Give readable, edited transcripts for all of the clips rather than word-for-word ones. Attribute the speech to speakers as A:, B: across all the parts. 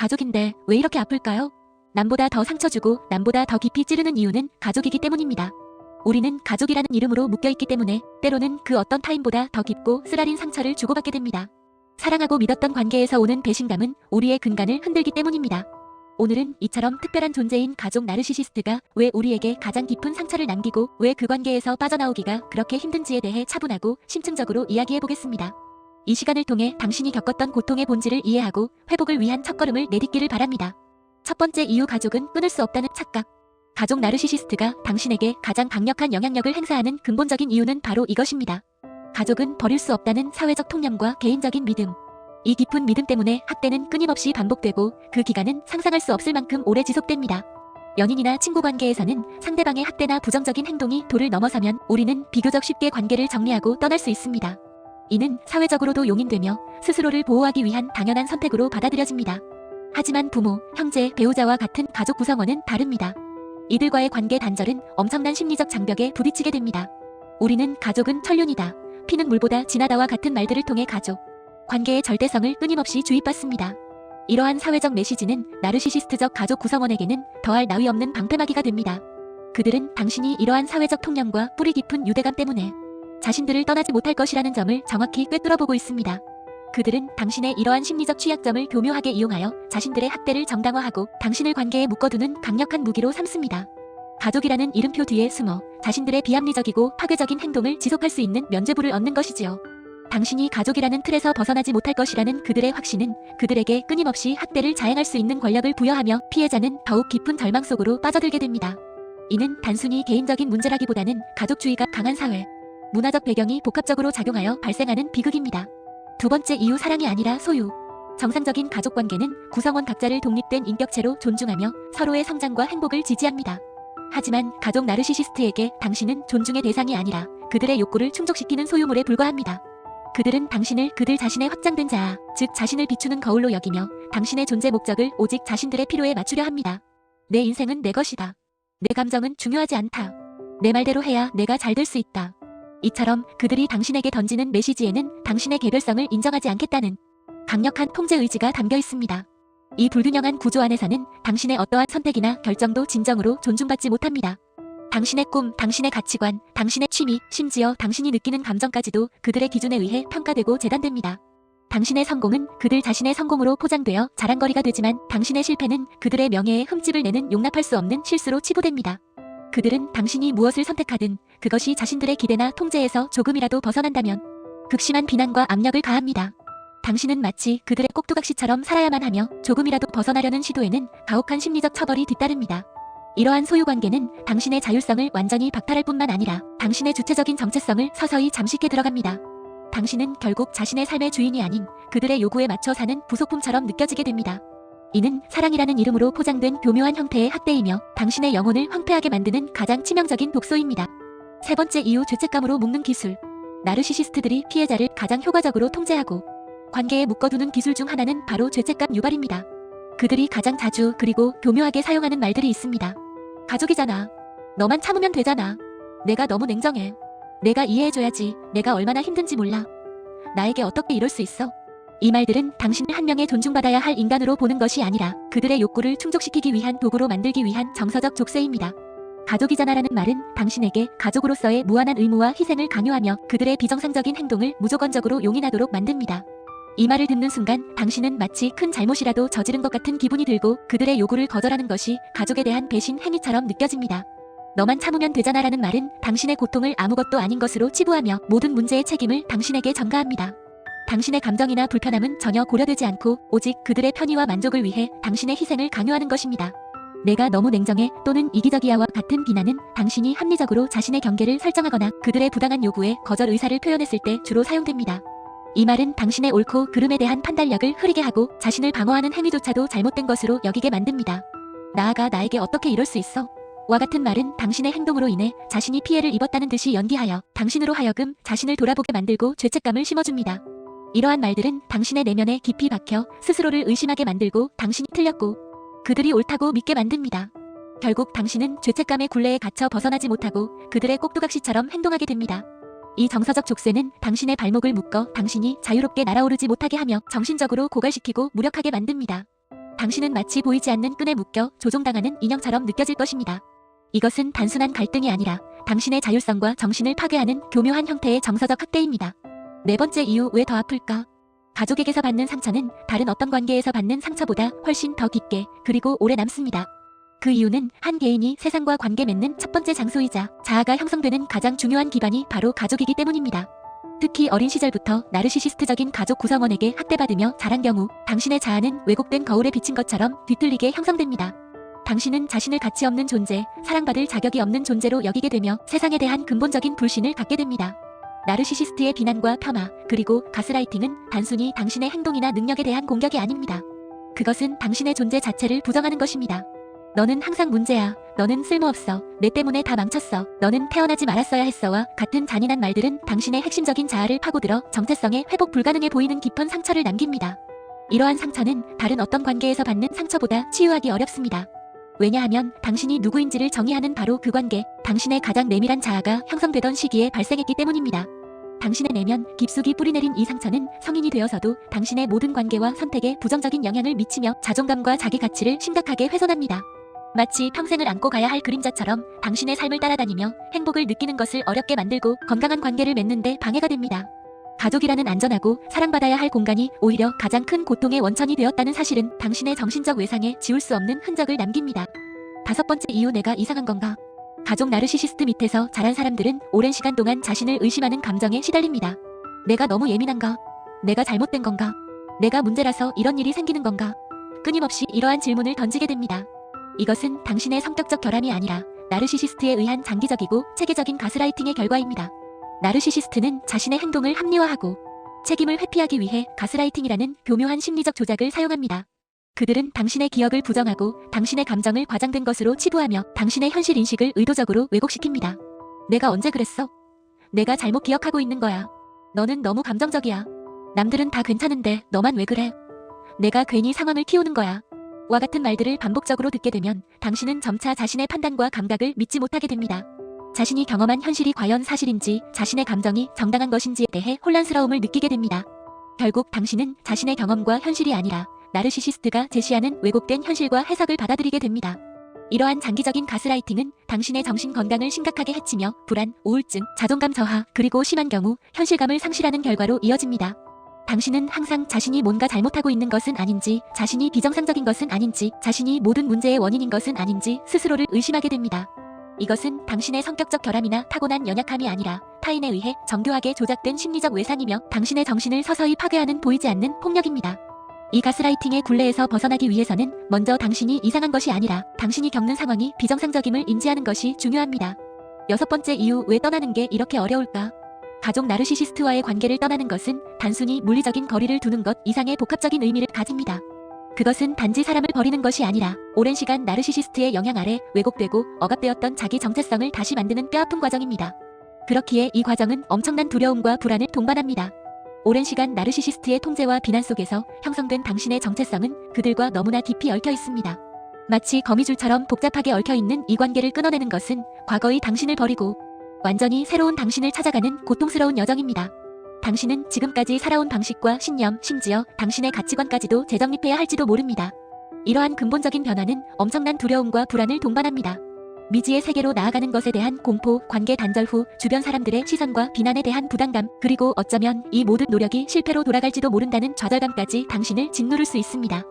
A: 가족인데 왜 이렇게 아플까요? 남보다 더 상처 주고 남보다 더 깊이 찌르는 이유는 가족이기 때문입니다. 우리는 가족이라는 이름으로 묶여있기 때문에 때로는 그 어떤 타인보다 더 깊고 쓰라린 상처를 주고받게 됩니다. 사랑하고 믿었던 관계에서 오는 배신감은 우리의 근간을 흔들기 때문입니다. 오늘은 이처럼 특별한 존재인 가족 나르시시스트가 왜 우리에게 가장 깊은 상처를 남기고 왜 그 관계에서 빠져나오기가 그렇게 힘든지에 대해 차분하고 심층적으로 이야기해보겠습니다. 이 시간을 통해 당신이 겪었던 고통의 본질을 이해하고 회복을 위한 첫걸음을 내딛기를 바랍니다. 첫 번째 이유, 가족은 끊을 수 없다는 착각. 가족 나르시시스트가 당신에게 가장 강력한 영향력을 행사하는 근본적인 이유는 바로 이것입니다. 가족은 버릴 수 없다는 사회적 통념과 개인적인 믿음. 이 깊은 믿음 때문에 학대는 끊임없이 반복되고 그 기간은 상상할 수 없을 만큼 오래 지속됩니다. 연인이나 친구 관계에서는 상대방의 학대나 부정적인 행동이 도를 넘어서면 우리는 비교적 쉽게 관계를 정리하고 떠날 수 있습니다. 이는 사회적으로도 용인되며 스스로를 보호하기 위한 당연한 선택으로 받아들여집니다. 하지만 부모, 형제, 배우자와 같은 가족 구성원은 다릅니다. 이들과의 관계 단절은 엄청난 심리적 장벽에 부딪히게 됩니다. 우리는 가족은 천륜이다, 피는 물보다 진하다와 같은 말들을 통해 가족 관계의 절대성을 끊임없이 주입받습니다. 이러한 사회적 메시지는 나르시시스트적 가족 구성원에게는 더할 나위 없는 방패막이가 됩니다. 그들은 당신이 이러한 사회적 통념과 뿌리 깊은 유대감 때문에 자신들을 떠나지 못할 것이라는 점을 정확히 꿰뚫어보고 있습니다. 그들은 당신의 이러한 심리적 취약점을 교묘하게 이용하여 자신들의 학대를 정당화하고 당신을 관계에 묶어두는 강력한 무기로 삼습니다. 가족이라는 이름표 뒤에 숨어 자신들의 비합리적이고 파괴적인 행동을 지속할 수 있는 면죄부를 얻는 것이지요. 당신이 가족이라는 틀에서 벗어나지 못할 것이라는 그들의 확신은 그들에게 끊임없이 학대를 자행할 수 있는 권력을 부여하며 피해자는 더욱 깊은 절망 속으로 빠져들게 됩니다. 이는 단순히 개인적인 문제라기보다는 가족주의가 강한 사회, 문화적 배경이 복합적으로 작용하여 발생하는 비극입니다. 두 번째 이유, 사랑이 아니라 소유. 정상적인 가족관계는 구성원 각자를 독립된 인격체로 존중하며 서로의 성장과 행복을 지지합니다. 하지만 가족 나르시시스트에게 당신은 존중의 대상이 아니라 그들의 욕구를 충족시키는 소유물에 불과합니다. 그들은 당신을 그들 자신의 확장된 자아, 즉 자신을 비추는 거울로 여기며 당신의 존재 목적을 오직 자신들의 필요에 맞추려 합니다. 내 인생은 내 것이다. 내 감정은 중요하지 않다. 내 말대로 해야 내가 잘 될 수 있다. 이처럼 그들이 당신에게 던지는 메시지에는 당신의 개별성을 인정하지 않겠다는 강력한 통제 의지가 담겨 있습니다. 이 불균형한 구조 안에서는 당신의 어떠한 선택이나 결정도 진정으로 존중받지 못합니다. 당신의 꿈, 당신의 가치관, 당신의 취미, 심지어 당신이 느끼는 감정까지도 그들의 기준에 의해 평가되고 재단됩니다. 당신의 성공은 그들 자신의 성공으로 포장되어 자랑거리가 되지만 당신의 실패는 그들의 명예에 흠집을 내는 용납할 수 없는 실수로 치부됩니다. 그들은 당신이 무엇을 선택하든 그것이 자신들의 기대나 통제에서 조금이라도 벗어난다면 극심한 비난과 압력을 가합니다. 당신은 마치 그들의 꼭두각시처럼 살아야만 하며 조금이라도 벗어나려는 시도에는 가혹한 심리적 처벌이 뒤따릅니다. 이러한 소유관계는 당신의 자율성을 완전히 박탈할 뿐만 아니라 당신의 주체적인 정체성을 서서히 잠식해 들어갑니다. 당신은 결국 자신의 삶의 주인이 아닌 그들의 요구에 맞춰 사는 부속품처럼 느껴지게 됩니다. 이는 사랑이라는 이름으로 포장된 교묘한 형태의 학대이며 당신의 영혼을 황폐하게 만드는 가장 치명적인 독소입니다. 세 번째 이유, 죄책감으로 묶는 기술. 나르시시스트들이 피해자를 가장 효과적으로 통제하고 관계에 묶어두는 기술 중 하나는 바로 죄책감 유발입니다. 그들이 가장 자주 그리고 교묘하게 사용하는 말들이 있습니다. 가족이잖아. 너만 참으면 되잖아. 내가 너무 냉정해. 내가 이해해줘야지. 내가 얼마나 힘든지 몰라. 나에게 어떻게 이럴 수 있어? 이 말들은 당신을 한 명의 존중받아야 할 인간으로 보는 것이 아니라 그들의 욕구를 충족시키기 위한 도구로 만들기 위한 정서적 족쇄입니다. 가족이잖아라는 말은 당신에게 가족으로서의 무한한 의무와 희생을 강요하며 그들의 비정상적인 행동을 무조건적으로 용인하도록 만듭니다. 이 말을 듣는 순간 당신은 마치 큰 잘못이라도 저지른 것 같은 기분이 들고 그들의 요구를 거절하는 것이 가족에 대한 배신 행위처럼 느껴집니다. 너만 참으면 되잖아라는 말은 당신의 고통을 아무것도 아닌 것으로 치부하며 모든 문제의 책임을 당신에게 전가합니다. 당신의 감정이나 불편함은 전혀 고려되지 않고 오직 그들의 편의와 만족을 위해 당신의 희생을 강요하는 것입니다. 내가 너무 냉정해 또는 이기적이야와 같은 비난은 당신이 합리적으로 자신의 경계를 설정하거나 그들의 부당한 요구에 거절 의사를 표현했을 때 주로 사용됩니다. 이 말은 당신의 옳고 그름에 대한 판단력을 흐리게 하고 자신을 방어하는 행위조차도 잘못된 것으로 여기게 만듭니다. 나아가 나에게 어떻게 이럴 수 있어? 와 같은 말은 당신의 행동으로 인해 자신이 피해를 입었다는 듯이 연기하여 당신으로 하여금 자신을 돌아보게 만들고 죄책감을 심어줍니다. 이러한 말들은 당신의 내면에 깊이 박혀 스스로를 의심하게 만들고 당신이 틀렸고 그들이 옳다고 믿게 만듭니다. 결국 당신은 죄책감의 굴레에 갇혀 벗어나지 못하고 그들의 꼭두각시처럼 행동하게 됩니다. 이 정서적 족쇄는 당신의 발목을 묶어 당신이 자유롭게 날아오르지 못하게 하며 정신적으로 고갈시키고 무력하게 만듭니다. 당신은 마치 보이지 않는 끈에 묶여 조종당하는 인형처럼 느껴질 것입니다. 이것은 단순한 갈등이 아니라 당신의 자율성과 정신을 파괴하는 교묘한 형태의 정서적 학대입니다. 네 번째 이유, 왜 더 아플까? 가족에게서 받는 상처는 다른 어떤 관계에서 받는 상처보다 훨씬 더 깊게 그리고 오래 남습니다. 그 이유는 한 개인이 세상과 관계 맺는 첫 번째 장소이자 자아가 형성되는 가장 중요한 기반이 바로 가족이기 때문입니다. 특히 어린 시절부터 나르시시스트적인 가족 구성원에게 학대받으며 자란 경우 당신의 자아는 왜곡된 거울에 비친 것처럼 뒤틀리게 형성됩니다. 당신은 자신을 가치 없는 존재, 사랑받을 자격이 없는 존재로 여기게 되며 세상에 대한 근본적인 불신을 갖게 됩니다. 나르시시스트의 비난과 폄하, 그리고 가스라이팅은 단순히 당신의 행동이나 능력에 대한 공격이 아닙니다. 그것은 당신의 존재 자체를 부정하는 것입니다. 너는 항상 문제야. 너는 쓸모없어. 내 때문에 다 망쳤어. 너는 태어나지 말았어야 했어와 같은 잔인한 말들은 당신의 핵심적인 자아를 파고들어 정체성에 회복 불가능해 보이는 깊은 상처를 남깁니다. 이러한 상처는 다른 어떤 관계에서 받는 상처보다 치유하기 어렵습니다. 왜냐하면 당신이 누구인지를 정의하는 바로 그 관계, 당신의 가장 내밀한 자아가 형성되던 시기에 발생했기 때문입니다. 당신의 내면 깊숙이 뿌리내린 이 상처는 성인이 되어서도 당신의 모든 관계와 선택에 부정적인 영향을 미치며 자존감과 자기 가치를 심각하게 훼손합니다. 마치 평생을 안고 가야 할 그림자처럼 당신의 삶을 따라다니며 행복을 느끼는 것을 어렵게 만들고 건강한 관계를 맺는데 방해가 됩니다. 가족이라는 안전하고 사랑받아야 할 공간이 오히려 가장 큰 고통의 원천이 되었다는 사실은 당신의 정신적 외상에 지울 수 없는 흔적을 남깁니다. 다섯 번째 이유, 내가 이상한 건가? 가족 나르시시스트 밑에서 자란 사람들은 오랜 시간 동안 자신을 의심하는 감정에 시달립니다. 내가 너무 예민한가? 내가 잘못된 건가? 내가 문제라서 이런 일이 생기는 건가? 끊임없이 이러한 질문을 던지게 됩니다. 이것은 당신의 성격적 결함이 아니라 나르시시스트에 의한 장기적이고 체계적인 가스라이팅의 결과입니다. 나르시시스트는 자신의 행동을 합리화하고 책임을 회피하기 위해 가스라이팅이라는 교묘한 심리적 조작을 사용합니다. 그들은 당신의 기억을 부정하고 당신의 감정을 과장된 것으로 치부하며 당신의 현실 인식을 의도적으로 왜곡시킵니다. 내가 언제 그랬어? 내가 잘못 기억하고 있는 거야. 너는 너무 감정적이야. 남들은 다 괜찮은데 너만 왜 그래? 내가 괜히 상황을 키우는 거야. 와 같은 말들을 반복적으로 듣게 되면 당신은 점차 자신의 판단과 감각을 믿지 못하게 됩니다. 자신이 경험한 현실이 과연 사실인지, 자신의 감정이 정당한 것인지에 대해 혼란스러움을 느끼게 됩니다. 결국 당신은 자신의 경험과 현실이 아니라 나르시시스트가 제시하는 왜곡된 현실과 해석을 받아들이게 됩니다. 이러한 장기적인 가스라이팅은 당신의 정신 건강을 심각하게 해치며 불안, 우울증, 자존감 저하, 그리고 심한 경우 현실감을 상실하는 결과로 이어집니다. 당신은 항상 자신이 뭔가 잘못하고 있는 것은 아닌지, 자신이 비정상적인 것은 아닌지, 자신이 모든 문제의 원인인 것은 아닌지 스스로를 의심하게 됩니다. 이것은 당신의 성격적 결함이나 타고난 연약함이 아니라 타인에 의해 정교하게 조작된 심리적 외상이며 당신의 정신을 서서히 파괴하는 보이지 않는 폭력입니다. 이 가스라이팅의 굴레에서 벗어나기 위해서는 먼저 당신이 이상한 것이 아니라 당신이 겪는 상황이 비정상적임을 인지하는 것이 중요합니다. 여섯 번째 이유, 왜 떠나는 게 이렇게 어려울까? 가족 나르시시스트와의 관계를 떠나는 것은 단순히 물리적인 거리를 두는 것 이상의 복합적인 의미를 가집니다. 그것은 단지 사람을 버리는 것이 아니라 오랜 시간 나르시시스트의 영향 아래 왜곡되고 억압되었던 자기 정체성을 다시 만드는 뼈아픈 과정입니다. 그렇기에 이 과정은 엄청난 두려움과 불안을 동반합니다. 오랜 시간 나르시시스트의 통제와 비난 속에서 형성된 당신의 정체성은 그들과 너무나 깊이 얽혀 있습니다. 마치 거미줄처럼 복잡하게 얽혀있는 이 관계를 끊어내는 것은 과거의 당신을 버리고 완전히 새로운 당신을 찾아가는 고통스러운 여정입니다. 당신은 지금까지 살아온 방식과 신념, 심지어 당신의 가치관까지도 재정립해야 할지도 모릅니다. 이러한 근본적인 변화는 엄청난 두려움과 불안을 동반합니다. 미지의 세계로 나아가는 것에 대한 공포, 관계 단절 후 주변 사람들의 시선과 비난에 대한 부담감, 그리고 어쩌면 이 모든 노력이 실패로 돌아갈지도 모른다는 좌절감까지 당신을 짓누를 수 있습니다.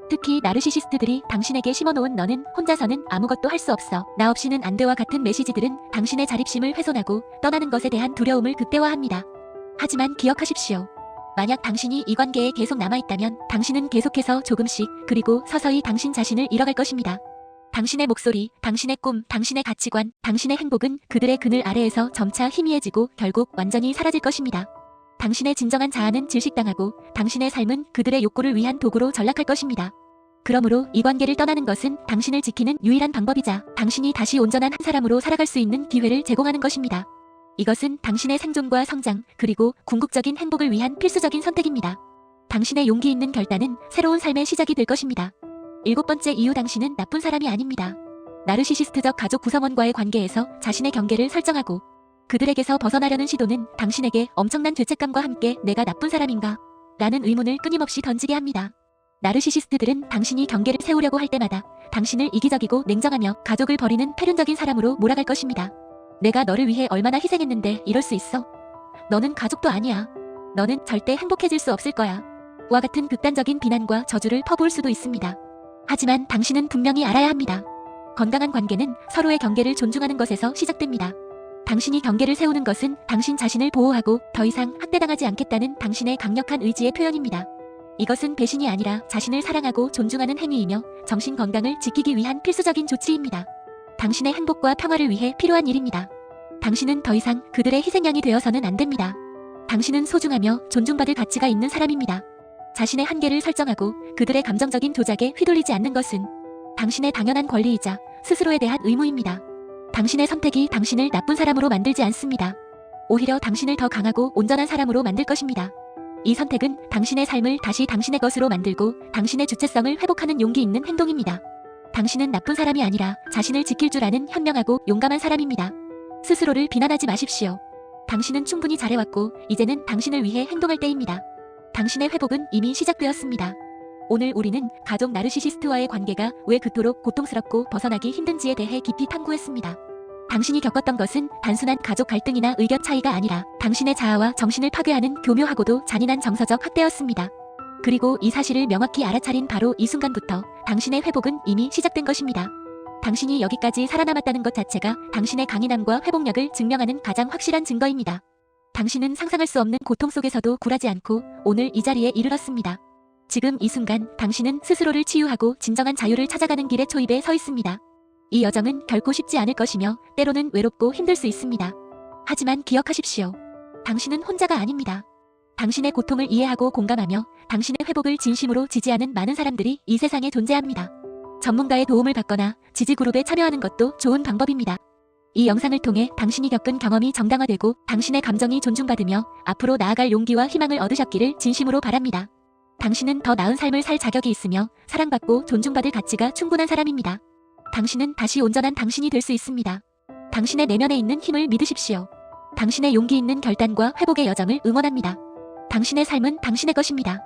A: 특히 나르시시스트들이 당신에게 심어놓은 너는 혼자서는 아무것도 할 수 없어, 나 없이는 안 돼와 같은 메시지들은 당신의 자립심을 훼손하고 떠나는 것에 대한 두려움을 극대화합니다. 하지만 기억하십시오. 만약 당신이 이 관계에 계속 남아있다면 당신은 계속해서 조금씩 그리고 서서히 당신 자신을 잃어갈 것입니다. 당신의 목소리, 당신의 꿈, 당신의 가치관, 당신의 행복은 그들의 그늘 아래에서 점차 희미해지고 결국 완전히 사라질 것입니다. 당신의 진정한 자아는 질식당하고 당신의 삶은 그들의 욕구를 위한 도구로 전락할 것입니다. 그러므로 이 관계를 떠나는 것은 당신을 지키는 유일한 방법이자 당신이 다시 온전한 한 사람으로 살아갈 수 있는 기회를 제공하는 것입니다. 이것은 당신의 생존과 성장, 그리고 궁극적인 행복을 위한 필수적인 선택입니다. 당신의 용기 있는 결단은 새로운 삶의 시작이 될 것입니다. 일곱 번째 이유, 당신은 나쁜 사람이 아닙니다. 나르시시스트적 가족 구성원과의 관계에서 자신의 경계를 설정하고 그들에게서 벗어나려는 시도는 당신에게 엄청난 죄책감과 함께 내가 나쁜 사람인가? 라는 의문을 끊임없이 던지게 합니다. 나르시시스트들은 당신이 경계를 세우려고 할 때마다 당신을 이기적이고 냉정하며 가족을 버리는 패륜적인 사람으로 몰아갈 것입니다. 내가 너를 위해 얼마나 희생했는데 이럴 수 있어? 너는 가족도 아니야. 너는 절대 행복해질 수 없을 거야. 와 같은 극단적인 비난과 저주를 퍼부을 수도 있습니다. 하지만 당신은 분명히 알아야 합니다. 건강한 관계는 서로의 경계를 존중하는 것에서 시작됩니다. 당신이 경계를 세우는 것은 당신 자신을 보호하고 더 이상 학대당하지 않겠다는 당신의 강력한 의지의 표현입니다. 이것은 배신이 아니라 자신을 사랑하고 존중하는 행위이며 정신 건강을 지키기 위한 필수적인 조치입니다. 당신의 행복과 평화를 위해 필요한 일입니다. 당신은 더 이상 그들의 희생양이 되어서는 안 됩니다. 당신은 소중하며 존중받을 가치가 있는 사람입니다. 자신의 한계를 설정하고 그들의 감정적인 조작에 휘둘리지 않는 것은 당신의 당연한 권리이자 스스로에 대한 의무입니다. 당신의 선택이 당신을 나쁜 사람으로 만들지 않습니다. 오히려 당신을 더 강하고 온전한 사람으로 만들 것입니다. 이 선택은 당신의 삶을 다시 당신의 것으로 만들고 당신의 주체성을 회복하는 용기 있는 행동입니다. 당신은 나쁜 사람이 아니라 자신을 지킬 줄 아는 현명하고 용감한 사람입니다. 스스로를 비난하지 마십시오. 당신은 충분히 잘해왔고 이제는 당신을 위해 행동할 때입니다. 당신의 회복은 이미 시작되었습니다. 오늘 우리는 가족 나르시시스트와의 관계가 왜 그토록 고통스럽고 벗어나기 힘든지에 대해 깊이 탐구했습니다. 당신이 겪었던 것은 단순한 가족 갈등이나 의견 차이가 아니라 당신의 자아와 정신을 파괴하는 교묘하고도 잔인한 정서적 학대였습니다. 그리고 이 사실을 명확히 알아차린 바로 이 순간부터 당신의 회복은 이미 시작된 것입니다. 당신이 여기까지 살아남았다는 것 자체가 당신의 강인함과 회복력을 증명하는 가장 확실한 증거입니다. 당신은 상상할 수 없는 고통 속에서도 굴하지 않고 오늘 이 자리에 이르렀습니다. 지금 이 순간 당신은 스스로를 치유하고 진정한 자유를 찾아가는 길의 초입에 서 있습니다. 이 여정은 결코 쉽지 않을 것이며 때로는 외롭고 힘들 수 있습니다. 하지만 기억하십시오. 당신은 혼자가 아닙니다. 당신의 고통을 이해하고 공감하며 당신의 회복을 진심으로 지지하는 많은 사람들이 이 세상에 존재합니다. 전문가의 도움을 받거나 지지그룹에 참여하는 것도 좋은 방법입니다. 이 영상을 통해 당신이 겪은 경험이 정당화되고 당신의 감정이 존중받으며 앞으로 나아갈 용기와 희망을 얻으셨기를 진심으로 바랍니다. 당신은 더 나은 삶을 살 자격이 있으며 사랑받고 존중받을 가치가 충분한 사람입니다. 당신은 다시 온전한 당신이 될 수 있습니다. 당신의 내면에 있는 힘을 믿으십시오. 당신의 용기 있는 결단과 회복의 여정을 응원합니다. 당신의 삶은 당신의 것입니다.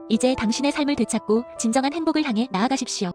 A: 이제 당신의 삶을 되찾고 진정한 행복을 향해 나아가십시오.